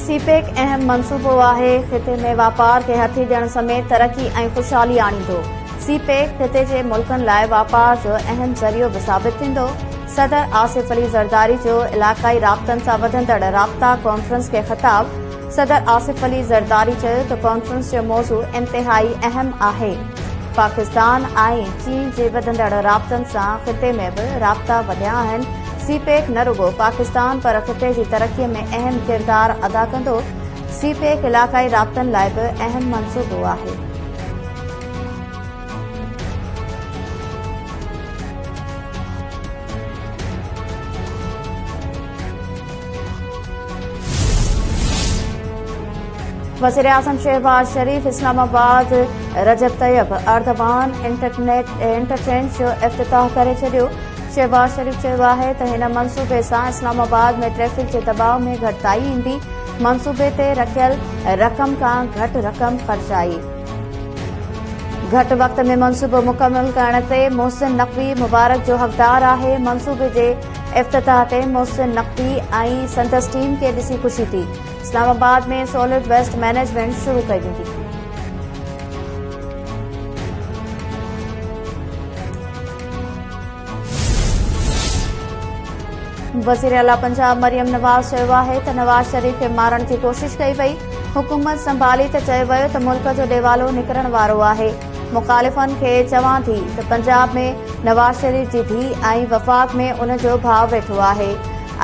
CPEC अहम मनसूबो आहे। खिते में वापार खे हथी ॾियण समेत तरक़ी ऐं खुशहाली आणींदो। सीपेक खिते जे मुल्कनि लाइ वापार जो अहम ज़रियो बि साबित थींदो। सदर आसिफ अली ज़रदारी जो इलाक़ाई राब्तनि सां वधंदड़ राब्ता कॉन्फ्रेंस खे ख़िताब। सदर आसिफ अली ज़रदारी चयो त कॉन्फ्रेंस जो मौज़ू इंतिहाई अहम आहे। पाकिस्तान ऐं चीन जे वधंदड़ राब्तनि सां खिते में बि राब्ता वधिया आहिनि। सीपेक न रुगो पाकिस्तान पर खिते जी तरक़ीअ में अहम किरदारु अदा कंदो। सीपेक इलाक़ाई राब्तनि लाइ बि अहम मनसूबो आहे। वज़ीर आज़म शहबाज शरीफ इस्लामाबाद रजब तैयब अर्दवान इंटरचेंज जो इफ्तिताह करे छॾियो। शहबाज शरीफ चयो आहे त हिन मनसूबे सां इस्लामाबाद में ट्रैफ़िक जे दबाव में घटिताई ईंदी। मनसूबे ते रखियल रक़म खां घटि रक़म ख़र्चाई। घटि वक़्त में मनसूबो मुकमल करण ते मोहसिन नक़वी मुबारक जो हक़दार आहे। मनसूबे जे इफ्तिताह ते मोहसिन नक़वी ऐं संदसि टीम खे ॾिसी ख़ुशी थी। इस्लामाबाद में सॉलिड वेस्ट मैनेजमेंट शुरू कई वेंदी। वज़ीर आला पंजाब मरियम नवाज़ चयो आहे त नवाज़ शरीफ खे मारण जी कोशिश कई वई। हुकूमत संभाली त चयो वियो त मुल्क जो ॾेवालो निकिरण वारो आहे। मुख़ालिफ़नि खे चवां थी त पंजाब में नवाज़ शरीफ जी धीउ ऐं वफ़ाक़ में उन जो भाउ वेठो आहे।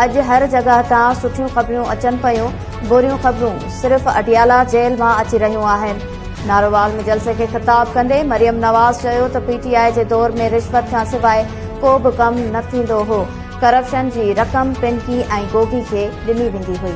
अॼु हर जॻह तां सुठियूं ख़बरूं अचनि पयूं। बुरियूं ख़बरूं सिर्फ़ अटियाला जेल मां अची रहियूं आहिनि। नारोवाल में जलसे खे ख़िताब कंदे मरियम नवाज़ चयो त पीटीआई जे दौर में रिश्वत खां सवाइ को बि कमु न थींदो हो। करप्शन जी रक़म पिनकी ऐं गोगी खे ॾिनी वेंदी हुई।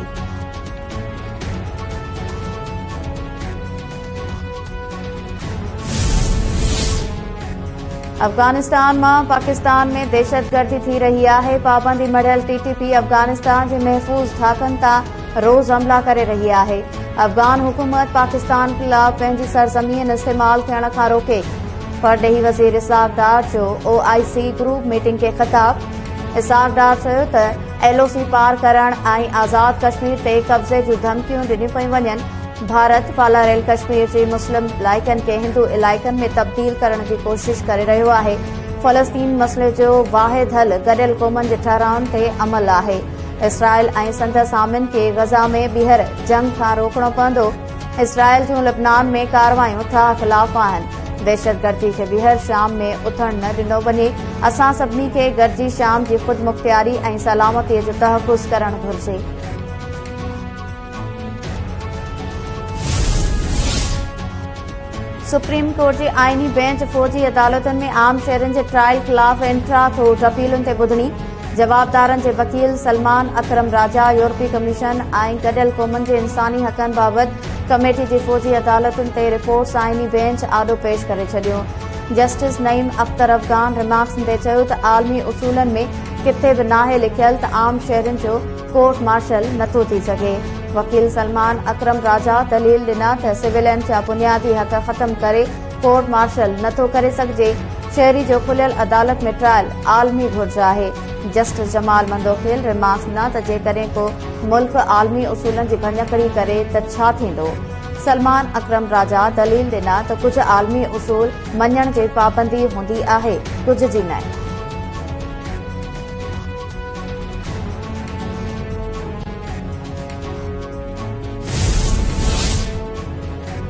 अफ़गानिस्तान मां पाकिस्तान में दहशतगर्दी थी रही आहे। पाबंदी मढ़ियल टीटीपी अफ़गानिस्तान जे महफ़ूज़ ठाकनि तां रोज़ हमला करे रही आहे। अफ़गान हुकूमत पाकिस्तान ख़िलाफ़ पंहिंजी सरज़मीन इस्तेमाल थियण खां रोके। परॾेही वज़ीर इसहाक़ डार जो OIC ग्रुप मीटिंग खे ख़िताब। इसहाक़ डार चयो त LOC पार करण ऐं आज़ाद कश्मीर ते कब्ज़े जूं धमकियूं ॾिनियूं पियूं वञनि। भारत पालारेल कश्मीर जी मुस्लिम इलाइक़नि खे हिंदू इलाइक़नि में तब्दील करण जी कोशिश करे रहियो आहे। फ़लस्तीन मसइले जो वाहिद हल गॾियल क़ौमनि जे ठहराउनि ते अमल आहे। इसराइल ऐं संदसि हामियुनि खे ग़ज़ा में ॿीहर जंग खां रोकणो पवंदो। इसराइल जूं लबनान में कार्रवायूं था ख़िलाफ़ आहिनि। दहशतगर्दी खे ॿीहर शाम में उथण न ॾिनो वञे। असां सभिनी खे गॾिजी शाम जी ख़ुदमुख़्तियारी ऐं सलामतीअ जो तहफ़ुज़ करणु घुरिजे। सुप्रीम कोर्ट जी आईनी बेंच फ़ौजी अदालतुनि में आम शहरनि जे ट्रायल ख़िलाफ़ इंट्रा कोर्ट अपीलुनि ते ॿुधणी। जवाबदारनि जे वकील सलमान अकरम राजा यूरोपी कमीशन ऐं गॾियल क़ौमनि जे इंसानी हक़नि बाबति कमेटी जी फ़ौजी अदालतुनि ते रिपोर्ट्स आईनी बेंच आॾो पेश करे छॾियो। जस्टिस नईम अख्तर अफ़गान रिमार्क्स ॾींदे चयो त आलमी उसूलनि में किथे बि नाहे लिखियल त आम शहरनि जो कोर्ट मार्शल नथो थी सघे। वकील सलमान अकरम राजा दलील ॾिना त सिविलियन जा बुनियादी हक़ ख़तम करे कोर्ट मार्शल नथो करे सघिजे। शहरी जो खुलियल अदालत में ट्रायल आलमी घुर्ज आहे। जस्टिस जमाल मंदोखिल रिमार्क्स ॾिना त जेकॾहिं को मुल्क आलमी उसूलनि जी भञकड़ी करे त छा थींदो। सलमान अकरम राजा दलील ॾिना त कुझु आलमी उसूल मञण जी पाबंदी हूंदी आहे, कुझु जी न।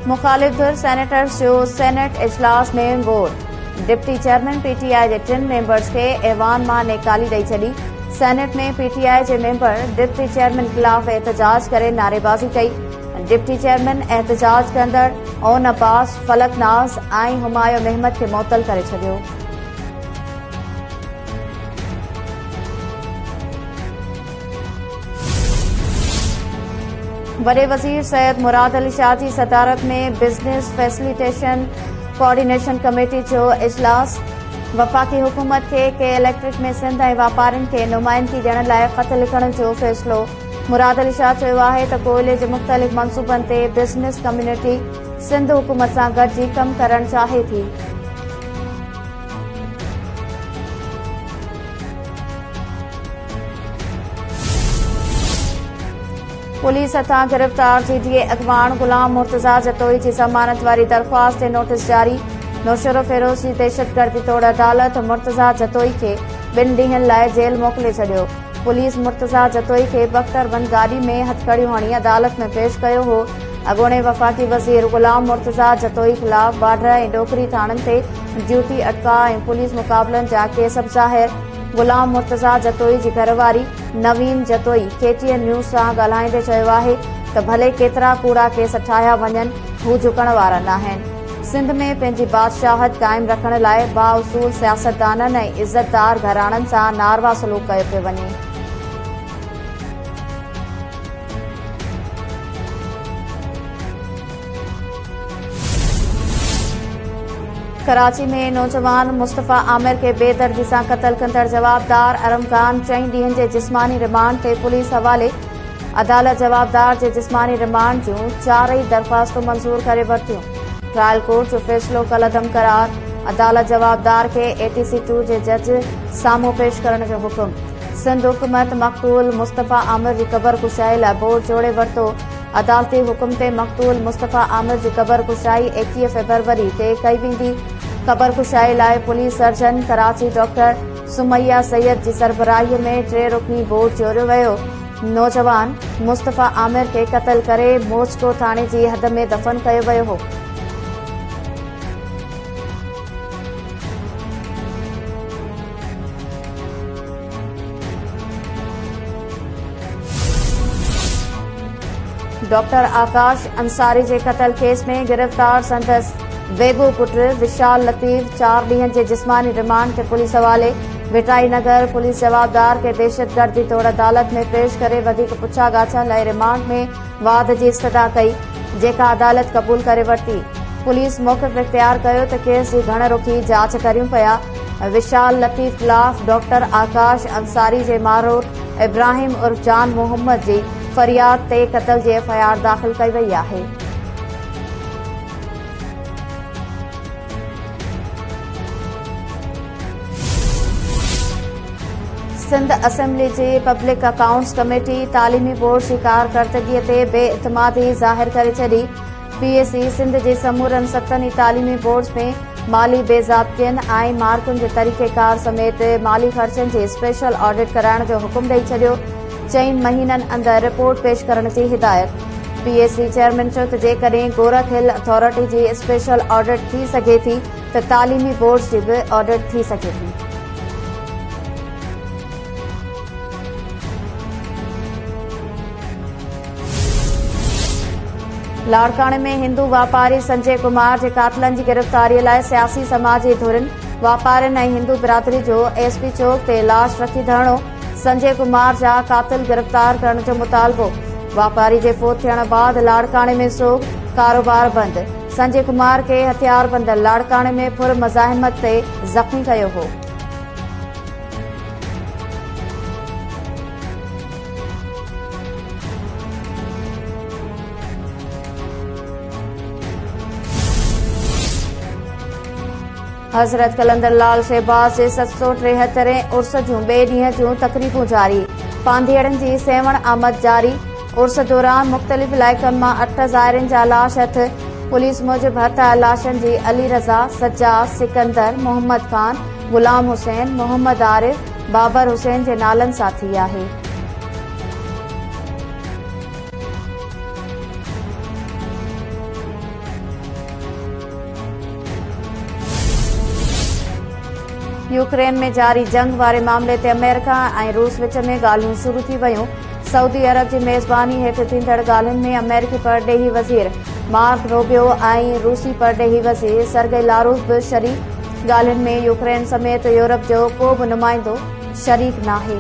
मुख़ालिफ़ धुर सेनेटर्स जो सेनेट इजलास में वोट। डिप्टी चेयरमैन PTI जे 3 मेंबर्स खे ऐवान मां नेकाली ॾेई छॾी। सेनेट में PTI जे मेंबर डिप्टी चेयरमैन ख़िलाफ़ एहतजाज करे नारेबाज़ी कई। डिप्टी चेयरमैन एहतजाज कंदड़ ओन अब्बास, फलक नाज़ ऐं हुमायूं महमद खे मुअतल करे छॾियो। वॾे वज़ीर सैयद मुराद अली शाह जी सदारत में बिज़नेस फैसिलिटेशन कोऑर्डिनेशन कमेटी जो इजलास। वफ़ाक़ी हुकूमत खे इलेक्ट्रिक में सिंध ऐं वापारियुनि खे नुमाइंदगी ॾियण लाइ ख़त लिखण जो फ़ैसिलो। मुराद अली शाह चयो आहे त कोयले जे मुख़्तलिफ़ मंसूबनि ते बिज़नेस कम्युनिटी सिंध हुकूमत सां गॾिजी कमु करणु चाहे थी। पुलिस हथां गिरफ़्तार जीडीए अॻवान ग़ुलाम मुर्तज़ा जतोई जी ज़मानत वारी दरख़्वास्त ते नोटिस जारी। नौशरो फिरोज़ जी दहशतगर्दी तोड़ अदालत मुर्तज़ा जतोई खे 2 ॾींहनि लाइ जेल मोकिले छॾियो। पुलिस मुर्तज़ा जतोई खे बख्तरबंद गाॾी में हथकड़ियूं हणी अदालत में पेश कयो हो। अॻूणे वफ़ाक़ी वज़ीर ग़ुलाम मुर्तज़ा जतोई ख़िलाफ़ बाड्र ऐं डोकरी थाणनि ते ड्यूटी अटका ऐं पुलिस मुक़ाबलनि जा केस ज़ाहिर। ग़ुलाम मुर्तज़ा जतोई जी घरवारी नवीन जतोई KTN न्यूज़ सां ॻाल्हाईंदे चयो आहे त भले केतिरा कूड़ा केस ठाहिया वञनि, हू झुकण वारा नाहिनि। सिंध में पंहिंजी बादशाहत क़ाइम रखण लाइ बाउसूल सियासतदाननि ऐं इज़तदार घराणनि सां नारवा सलूक कयो पियो वञे। कराची में नौजवान मुस्तफ़ा आमिर के बेदर्दी सां क़त्ल कंदड़ जवाबदार अरम खान 4 ॾींहनि जे जिस्मानी रिमांड ते पुलिस हवाले। अदालत जवाबदार जे जिस्मानी रिमांड जूं 4 दरख़्वास्तूं मंज़ूर करे वरितियूं। ट्रायल कोर्ट जो फ़ैसिलो कलअदम करार। अदालत जवाबदार खे ATC 2 जे जज साम्हूं पेश करण जो हुकुम। सिंध हुकूमत मक़तूल मुस्तफ़ा आमिर जी क़बर कुशाई लाइ बोर्ड जोड़े वरितो। अदालती हुकुम ते मक़तूल मुस्तफ़ा आमिर जी क़बर कुशाई 21 फ़रवरी ते कई वेंदी। क़बर कुशाई लाइ police surgeon Karachi doctor Sumaiya Syed जी सरबराहीअ में 3 रुकनी बोर्ड जोड़ियो वियो। नौजवान मुस्तफ़ा आमिर खे क़त्ल करे मोजको थाणे जी हद में दफ़न कयो वियो हो। डॉक्टर आकाश अंसारी जे क़त्ल केस में गिरफ़्तार संदसि वेगो पुट विशाल लतीफ़ 4 ॾींहनि जे जिस्मानी रिमांड ते पुलिस हवाले। विटाई नगर पुलिस जवाबदार खे दहशतगर्दी तौर अदालत में पेश करे वधीक पुछा ॻाछा लाइ रिमांड में वाद जी इस्तदा कई, जेका अदालत क़बूल करे वरिती। पुलिस मौक़िफ़ इख़्तियार कयो त केस जी घण रुखी जांच करियूं पिया। विशाल लतीफ़ ख़िलाफ़ डॉक्टर आकाश अंसारी जे मारोट इब्राहिम उर्फ जान मोहम्मद जी फरियाद ते क़त्ल जी FIR दाख़िल कई वई आहे। सिंध असेंबली जी पब्लिक अकाउंट्स कमेटी तालीमी बोर्ड जी कारकर्दगीअ ते बेइतमादी ज़ाहिर करे छॾी। PSC सिंध जे समूरनि 7 तालीमी बोर्ड्स में माली बेज़ाब्तियनि ऐं मार्कुनि जे तरीक़ेकार समेत माली ख़र्चनि जी स्पेशल ऑडिट कराइण जो हुकुम ॾेई छॾियो। 4 महीननि अंदरि रिपोर्ट पेश करण जी हिदायत। PSC चेयरमैन चयो त जेकॾहिं गोरख हिल अथॉरिटी जी स्पेशल ऑडिट थी सघे थी त तालीमी बोर्ड्स जी बि ऑडिट थी सघे थी। लाड़काणे में हिंदू वापारी संजय कुमार जे कातलनि जी गिरफ़्तारीअ लाइ सियासी समाजी धुरिन वापारियुनि ऐं हिंदू बिरादरी जो SP चौक ते लाश रखी धरणो। संजय कुमार जा कातिल गिरफ़्तार करण जो मुतालबो। वापारी जे फोत थियण बाद लाड़काणे में सोग, कारोबार बंद। संजय कुमार खे हथियारबंद लाड़काणे में पुर मज़ाहिमत ते ज़ख़्मी कयो हो। हज़रत कलंदर लाल शहबाज़ जे 773 उर्स जूं ॿिए ॾींहं जूं तक़रीबूं जारी। पांधीअड़नि जी सेवण आमद जारी। उर्स दौरान मुख़्तलिफ़ इलाइक़नि मां 8 ज़ाइरनि जा लाश हथ। पुलिस मूजिबि हथ आयल लाशनि जी अली रज़ा, सज्जाद, सिकंदर, मोहम्मद खान, ग़ुलाम हुसैन, मोहम्मद आरिफ, बाबर हुसैन जे नालनि सां थी आहे। यूक्रेन में जारी जंग वारे मामले ते अमेरिका ऐं रूस विच में ॻाल्हियूं शुरू थी वयूं। सऊदी अरब जी मेज़बानी हेठि थींदड़ ॻाल्हियुनि में अमेरिकी परॾेही वज़ीर मार्क रूबियो ऐं रूसी परॾेही वज़ीर सर्गेई लारोव बि शरीक। ॻाल्हियुनि में यूक्रेन समेत यूरोप जो को बि नुमाइंदो शरीक नाहे।